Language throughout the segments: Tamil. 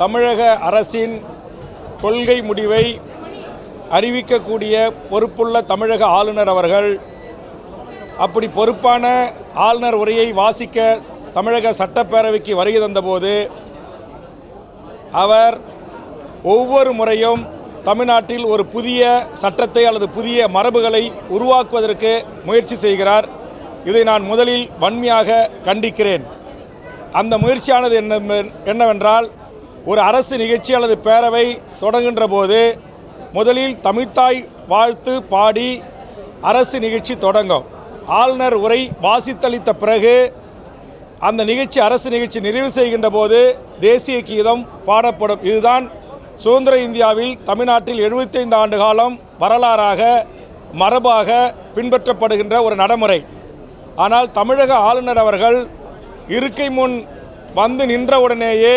தமிழக அரசின் கொள்கை முடிவை அறிவிக்கக்கூடிய பொறுப்புள்ள தமிழக ஆளுநர் அவர்கள் அப்படி பொறுப்பான ஆளுநர் உரையை வாசிக்க தமிழக சட்டப்பேரவைக்கு வருகை தந்தபோது அவர் ஒவ்வொரு முறையும் தமிழ்நாட்டில் ஒரு புதிய சட்டத்தை அல்லது புதிய மரபுகளை உருவாக்குவதற்கு முயற்சி செய்கிறார். இதை நான் முதலில் வன்மையாக கண்டிக்கிறேன். அந்த முயற்சியானது என்னவென்றால், ஒரு அரசு நிகழ்ச்சி அல்லது பேரவை தொடங்குகின்ற போது முதலில் தமிழ்த்தாய் வாழ்த்து பாடி அரசு நிகழ்ச்சி தொடங்கும். ஆளுநர் உரை வாசித்தளித்த பிறகு அந்த நிகழ்ச்சி அரசு நிகழ்ச்சி நிறைவு செய்கின்ற போது தேசிய கீதம் பாடப்படும். இதுதான் சுதந்திர இந்தியாவில் தமிழ்நாட்டில் 75 ஆண்டு காலம் வரலாறாக மரபாக பின்பற்றப்படுகின்ற ஒரு நடைமுறை. ஆனால் தமிழக ஆளுநர் அவர்கள் இருக்கை முன் வந்து நின்றவுடனேயே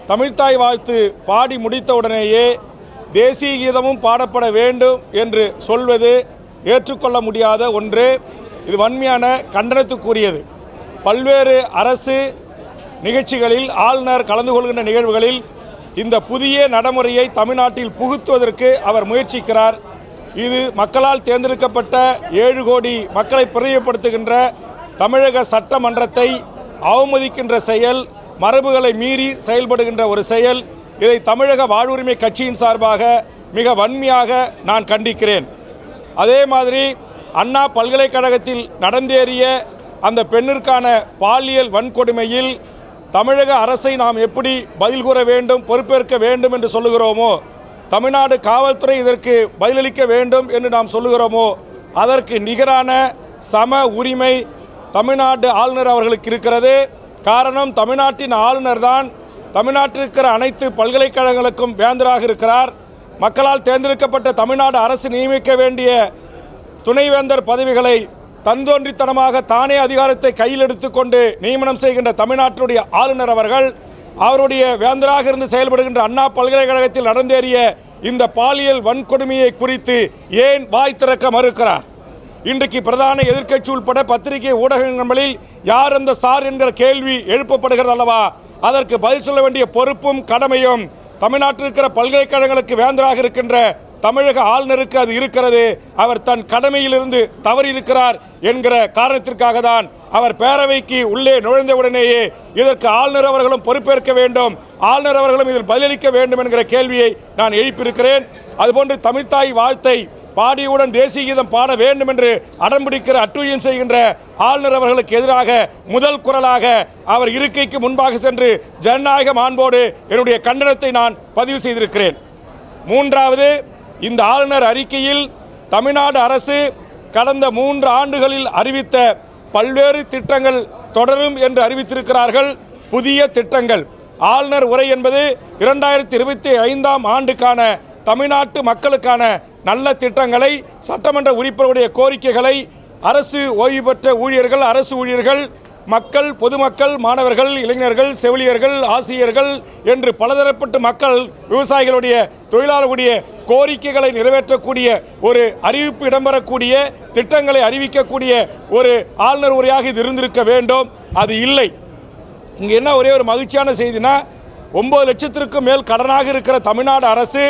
தமிழ்த்தாய் வாழ்த்து பாடி முடித்தவுடனேயே தேசிய கீதமும் பாடப்பட வேண்டும் என்று சொல்வது ஏற்றுக்கொள்ள முடியாத ஒன்று. இது வன்மையான கண்டனத்துக்குரியது. பல்வேறு அரசு நிகழ்ச்சிகளில் ஆளுநர் கலந்து கொள்கின்ற நிகழ்வுகளில் இந்த புதிய நடைமுறையை தமிழ்நாட்டில் புகுத்துவதற்கு அவர் முயற்சிக்கிறார். இது மக்களால் தேர்ந்தெடுக்கப்பட்ட 7 கோடி மக்களை பிரதிநிதிப்படுத்துகின்ற தமிழக சட்டமன்றத்தை அவமதிக்கின்ற செயல், மரபுகளை மீறி செயல்படுகின்ற ஒரு செயல். இதை தமிழக வாழ்வுரிமை கட்சியின் சார்பாக மிக வன்மையாக நான் கண்டிக்கிறேன். அதே மாதிரி அண்ணா பல்கலைக்கழகத்தில் நடந்தேறிய அந்த பெண்ணிற்கான பாலியல் வன்கொடுமையில் தமிழக அரசை நாம் எப்படி பதில் கூற வேண்டும், பொறுப்பேற்க வேண்டும் என்று சொல்லுகிறோமோ, தமிழ்நாடு காவல்துறை இதற்கு பதிலளிக்க வேண்டும் என்று நாம் சொல்லுகிறோமோ, அதற்கு நிகரான சம உரிமை தமிழ்நாடு ஆளுநர் அவர்களுக்கு இருக்கிறது. காரணம், தமிழ்நாட்டின் ஆளுநர் தான் தமிழ்நாட்டில் இருக்கிற அனைத்து பல்கலைக்கழகங்களுக்கும் வேந்தராக இருக்கிறார். மக்களால் தேர்ந்தெடுக்கப்பட்ட தமிழ்நாடு அரசு நியமிக்க வேண்டிய துணைவேந்தர் பதவிகளை தந்தோன்றித்தனமாக தானே அதிகாரத்தை கையில் எடுத்துக்கொண்டு நியமனம் செய்கின்ற தமிழ்நாட்டினுடைய ஆளுநர் அவர்கள் அவருடைய வேந்தராக இருந்து செயல்படுகின்ற அண்ணா பல்கலைக்கழகத்தில் நடந்தேறிய இந்த பாலியல் வன்கொடுமையை குறித்து ஏன் வாய் திறக்க மறுக்கிறார்? இன்றைக்கு பிரதான எதிர்க்கட்சி உட்பட பத்திரிகை ஊடகங்களில் யார் அந்த சார் என்கிற கேள்வி எழுப்பப்படுகிறது அல்லவா? அதற்கு பதில் சொல்ல வேண்டிய பொறுப்பும் கடமையும் தமிழ்நாட்டில் இருக்கிற பல்கலைக்கழகங்களுக்கு வேந்தராக இருக்கின்ற தமிழக ஆளுநருக்கு அது இருக்கிறது. அவர் தன் கடமையிலிருந்து தவறியிருக்கிறார் என்கிற காரணத்திற்காக தான் அவர் பேரவைக்கு உள்ளே நுழைந்தவுடனேயே இதற்கு ஆளுநர் அவர்களும் பொறுப்பேற்க வேண்டும், ஆளுநர் அவர்களும் இதில் பதிலளிக்க வேண்டும் என்கிற கேள்வியை நான் எழுப்பியிருக்கிறேன். அதுபோன்று தமிழ்த்தாய் வாழ்த்தை பாடியவுடன் தேசிய கீதம் பாட வேண்டும் என்று அடம்பிடிக்கிற அட்டுழியம் செய்கின்ற ஆளுநர் அவர்களுக்கு எதிராக முதல் குரலாக அவர் இருக்கைக்கு முன்பாக சென்று ஜனநாயக மாண்போடு என்னுடைய கண்டனத்தை நான் பதிவு செய்திருக்கிறேன். மூன்றாவது, இந்த ஆளுநர் அறிக்கையில் தமிழ்நாடு அரசு கடந்த 3 ஆண்டுகளில் அறிவித்த பல்வேறு திட்டங்கள் தொடரும் என்று அறிவித்திருக்கிறார்கள். புதிய திட்டங்கள். ஆளுநர் உரை என்பது 2025ஆம் ஆண்டுக்கான தமிழ்நாட்டு மக்களுக்கான நல்ல திட்டங்களை, சட்டமன்ற உறுப்பினருடைய கோரிக்கைகளை அரசு ஓய்வு பெற்ற ஊழியர்கள், அரசு ஊழியர்கள், மக்கள், பொதுமக்கள், மாணவர்கள், இளைஞர்கள், செவிலியர்கள், ஆசிரியர்கள் என்று பலதரப்பட்ட மக்கள், விவசாயிகளுடைய, தொழிலாளர்களுடைய கோரிக்கைகளை நிறைவேற்றக்கூடிய ஒரு அறிவிப்பு இடம்பெறக்கூடிய திட்டங்களை அறிவிக்கக்கூடிய ஒரு ஆளுநர் உரையாக இது இருந்திருக்க வேண்டும். அது இல்லை. இங்கே என்ன ஒரே ஒரு மகிழ்ச்சியான செய்தினா, 9 லட்சத்திற்கும் மேல் கடனாக இருக்கிற தமிழ்நாடு அரசு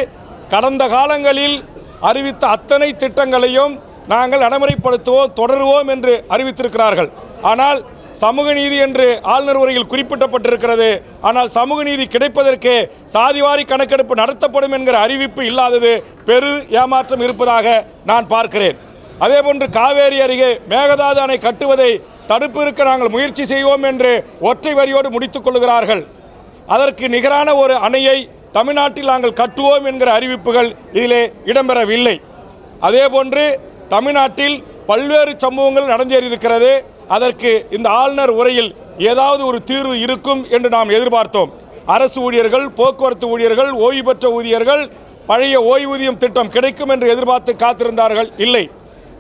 கடந்த காலங்களில் அறிவித்த அத்தனை திட்டங்களையும் நாங்கள் நடைமுறைப்படுத்துவோம், தொடருவோம் என்று அறிவித்திருக்கிறார்கள். ஆனால் சமூக நீதி என்று ஆளுநர் உரையில் குறிப்பிடப்பட்டிருக்கிறது. ஆனால் சமூக நீதி கிடைப்பதற்கு சாதிவாரி கணக்கெடுப்பு நடத்தப்படும் என்கிற அறிவிப்பு இல்லாதது பெரு ஏமாற்றம் இருப்பதாக நான் பார்க்கிறேன். அதேபோன்று காவேரி அருகே மேகதாது அணை கட்டுவதை தடுப்பிற்கு நாங்கள் முயற்சி செய்வோம் என்று ஒற்றை வரியோடு முடித்துக் கொள்கிறார்கள். அதற்கு நிகரான ஒரு அணையை தமிழ்நாட்டில் நாங்கள் கட்டுவோம் என்கிற அறிவிப்புகள் இதிலே இடம்பெறவில்லை. அதேபோன்று தமிழ்நாட்டில் பல்வேறு சம்பவங்கள் நடந்தேறியிருக்கிறது. அதற்கு இந்த ஆளுநர் உரையில் ஏதாவது ஒரு தீர்வு இருக்கும் என்று நாம் எதிர்பார்த்தோம். அரசு ஊழியர்கள், போக்குவரத்து ஊழியர்கள், ஓய்வு பெற்ற ஊழியர்கள் பழைய ஓய்வூதியம் திட்டம் கிடைக்கும் என்று எதிர்பார்த்து காத்திருந்தார்கள். இல்லை.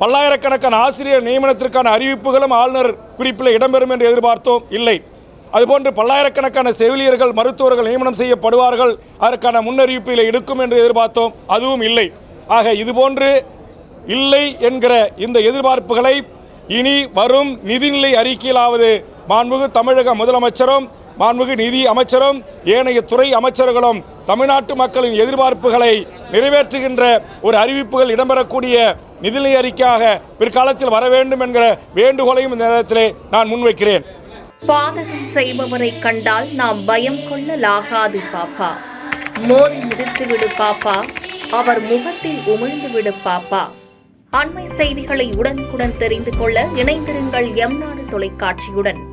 பல்லாயிரக்கணக்கான ஆசிரியர் நியமனத்திற்கான அறிவிப்புகளும் ஆளுநர் குறிப்பில் இடம்பெறும் என்று எதிர்பார்த்தோம். இல்லை. அதுபோன்று பல்லாயிரக்கணக்கான செவிலியர்கள், மருத்துவர்கள் நியமனம் செய்யப்படுவார்கள், அதற்கான முன்னறிவிப்பில் எடுக்கும் என்று எதிர்பார்த்தோம். அதுவும் இல்லை. ஆக இதுபோன்று இல்லை என்கிற இந்த எதிர்பார்ப்புகளை இனி வரும் நிதிநிலை அறிக்கையிலாவது மாண்புமிகு தமிழக முதலமைச்சரும் மாண்புமிகு நிதி அமைச்சரும் ஏனைய துறை அமைச்சர்களும் தமிழ்நாட்டு மக்களின் எதிர்பார்ப்புகளை நிறைவேற்றுகின்ற ஒரு அறிவிப்புகள் இடம்பெறக்கூடிய நிதிநிலை அறிக்கையாக பிற்காலத்தில் வர வேண்டும் என்கிற வேண்டுகோளையும் இந்த நேரத்திலே நான் முன்வைக்கிறேன். பாதகம் செய்பவரை கண்டால் நாம் பயம் கொள்ளலாகாது பாப்பா. மோதி மிதித்துவிடு பாப்பா, அவர் முகத்தில் உமிழ்ந்துவிடு பாப்பா. அண்மை செய்திகளை உடனுக்குடன் தெரிந்து கொள்ள இணைந்திருங்கள் எம் நாடு தொலைக்காட்சியுடன்.